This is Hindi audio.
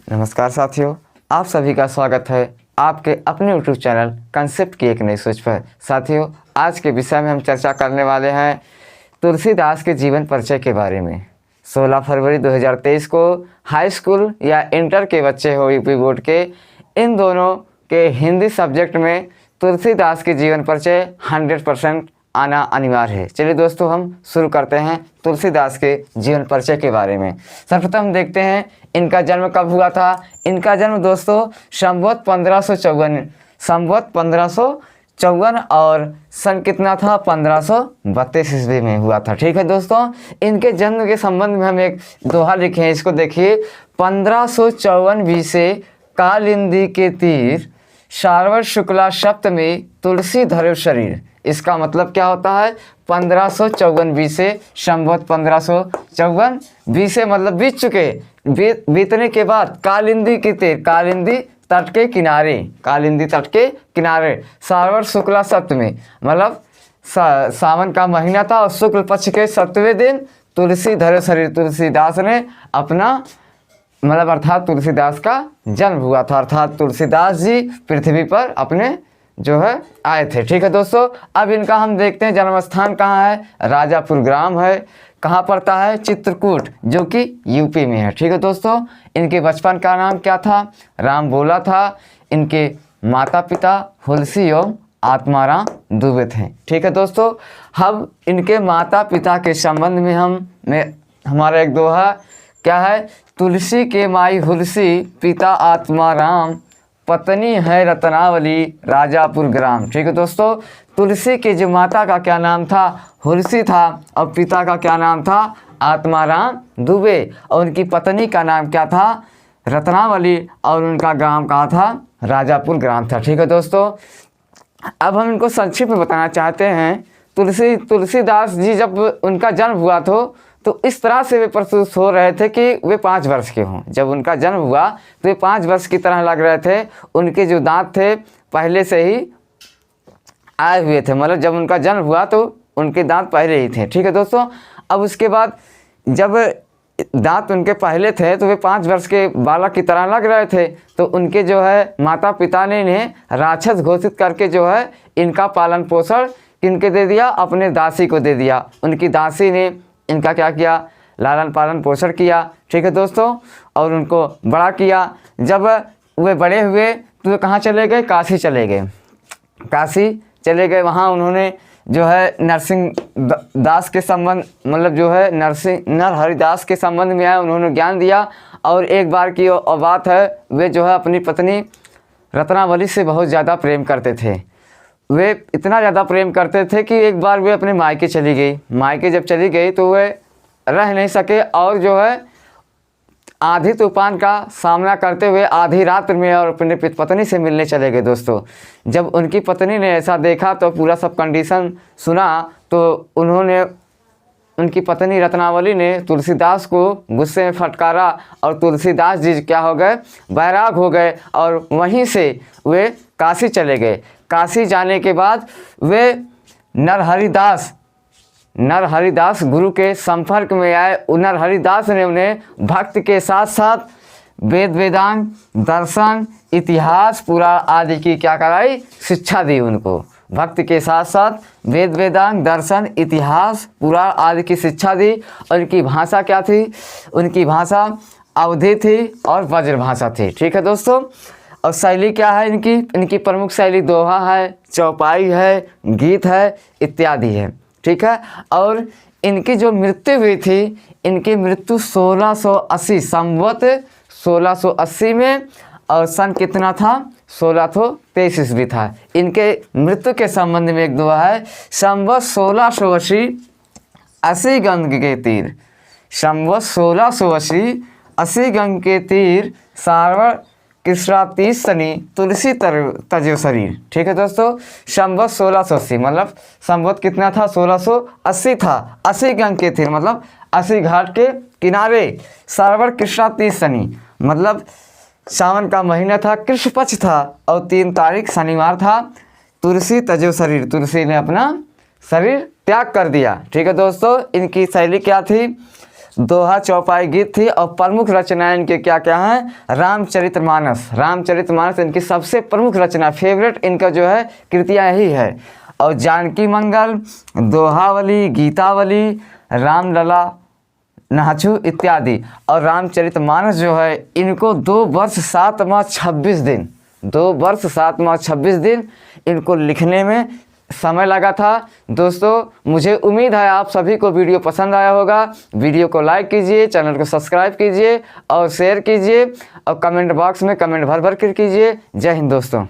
नमस्कार साथियों, आप सभी का स्वागत है आपके अपने YouTube चैनल कंसेप्ट की एक नई सोच पर। साथियों, आज के विषय में हम चर्चा करने वाले हैं तुलसीदास के जीवन परिचय के बारे में। 16 फरवरी 2023 को हाई स्कूल या इंटर के बच्चे हो यूपी बोर्ड के, इन दोनों के हिंदी सब्जेक्ट में तुलसीदास के जीवन परिचय 100% आना अनिवार्य है। चलिए दोस्तों, हम शुरू करते हैं तुलसीदास के जीवन परिचय के बारे में। सर्वप्रथम देखते हैं इनका जन्म कब हुआ था। इनका जन्म दोस्तों संवत 1554 और सन कितना था 1532 ईस्वी में हुआ था। ठीक है दोस्तों, इनके जन्म के संबंध में हम एक दोहा लिखे हैं, इसको देखिए। 1554 बीसे कालिंदी के तीर, शारवर शुक्ला सप्तमी तुलसी धरे शरीर। इसका मतलब क्या होता है? 1554 बीसे संवत 1554 बीसे मतलब बीत चुके, बीतने के बाद कालिंदी के तीर, कालिंदी तट के किनारे, कालिंदी तट के किनारे, शारवर शुक्ला सप्तमी मतलब सावन का महीना था और शुक्ल पक्ष के 7वें दिन तुलसी धरे शरीर, तुलसीदास ने अपना मतलब अर्थात तुलसीदास का जन्म हुआ था। अर्थात तुलसीदास जी पृथ्वी पर अपने जो है आए थे। ठीक है दोस्तों, अब इनका हम देखते हैं जन्म स्थान कहाँ है। राजापुर ग्राम है। कहाँ पड़ता है? चित्रकूट, जो कि यूपी में है। ठीक है दोस्तों, इनके बचपन का नाम क्या था? राम बोला था। इनके माता पिता हुलसी एवं आत्माराम दुबे थे। ठीक है दोस्तों, हम इनके माता पिता के संबंध में हमारा एक दोहा क्या है? तुलसी के माई हुलसी, पिता आत्माराम, पत्नी है रत्नावली, राजापुर ग्राम। ठीक है दोस्तों, तुलसी के जो माता का क्या नाम था? हुलसी था, और पिता का क्या नाम था? आत्माराम दुबे, और उनकी पत्नी का नाम क्या था? रत्नावली, और उनका ग्राम कहाँ था? राजापुर ग्राम था। ठीक है दोस्तों, अब हम इनको संक्षिप्त में बताना चाहते हैं। तुलसीदास जी जब उनका जन्म हुआ तो इस तरह से वे प्रस्तुत हो रहे थे कि वे 5 वर्ष के हों। जब उनका जन्म हुआ तो वे 5 वर्ष की तरह लग रहे थे। उनके जो दांत थे पहले से ही आए हुए थे, मतलब जब उनका जन्म हुआ तो उनके दांत पहले ही थे। ठीक है दोस्तों, अब उसके बाद जब दांत उनके पहले थे तो वे 5 वर्ष के बालक की तरह लग रहे थे। तो उनके जो है माता पिता ने इन्हें राक्षस घोषित करके जो है इनका पालन पोषण किनके दे दिया? अपने दासी को दे दिया। उनकी दासी ने इनका क्या किया? लालन पालन पोषण किया। ठीक है दोस्तों, और उनको बड़ा किया। जब वे बड़े हुए तो वे कहाँ चले गए? काशी चले गए। काशी चले गए, वहाँ उन्होंने जो है नरसिंह दास के संबंध मतलब जो है नरहरिदास के संबंध में आए, उन्होंने ज्ञान दिया। और एक बार की बात है, वे जो है अपनी पत्नी रत्नावली से बहुत ज़्यादा प्रेम करते थे। वे इतना ज़्यादा प्रेम करते थे कि एक बार वे अपने मायके चली गई। मायके जब चली गई तो वे रह नहीं सके और जो है आधी तूफान का सामना करते हुए आधी रात में और अपने पत्नी से मिलने चले गए। दोस्तों, जब उनकी पत्नी ने ऐसा देखा तो पूरा सब कंडीशन सुना तो उनकी पत्नी रत्नावली ने तुलसीदास को गुस्से में फटकारा और तुलसीदास जी क्या हो गए? बैराग हो गए, और वहीं से वे काशी चले गए। काशी जाने के बाद वे नरहरिदास गुरु के संपर्क में आए। नरहरिदास ने उन्हें भक्त के साथ साथ वेदांग, दर्शन, इतिहास, पुराण आदि की क्या कराई? शिक्षा दी उनको। भक्त के साथ साथ वेदांग, दर्शन, इतिहास, पुराण आदि की शिक्षा दी। और उनकी भाषा क्या थी? उनकी भाषा अवधी थी और ब्रज भाषा थी। ठीक है दोस्तों, और शैली क्या है इनकी प्रमुख शैली दोहा है, चौपाई है, गीत है इत्यादि है। ठीक है, और इनकी जो मृत्यु हुई थी, इनकी मृत्यु 1680 संवत 1680 में, और सन कितना था? 1623 ईस्वी था। इनके मृत्यु के संबंध में एक दुआ है। संवत 1680 80 गंग के तीर, संवत 1680 80 गंग के तीर, सारवर कृष्णा 30 शनि, तुलसी तजो शरीर। ठीक है दोस्तों, संवत 1680 मतलब संवत कितना था? 1680 था। 80 गंग के तीर मतलब 80 घाट के किनारे, सारवर कृष्णा 30 शनि मतलब सावन का महीना था, कृष्ण पक्ष था, और 3 तारीख शनिवार था। तुलसी तजो शरीर, तुलसी ने अपना शरीर त्याग कर दिया। ठीक है दोस्तों, इनकी शैली क्या थी? दोहा चौपाई गीत थी। और प्रमुख रचनाएं इनके क्या क्या हैं? रामचरितमानस। रामचरितमानस इनकी सबसे प्रमुख रचना, फेवरेट इनका जो है कृतियाँ यही है। और जानकी मंगल, दोहावली, गीतावली, रामलला, नाचू इत्यादि। और रामचरितमानस जो है इनको 2 वर्ष 7 माह 26 दिन, 2 वर्ष 7 माह 26 दिन इनको लिखने में समय लगा था। दोस्तों मुझे उम्मीद है आप सभी को वीडियो पसंद आया होगा। वीडियो को लाइक कीजिए, चैनल को सब्सक्राइब कीजिए और शेयर कीजिए और कमेंट बॉक्स में कमेंट भर भर कर कीजिए। जय हिंद दोस्तों।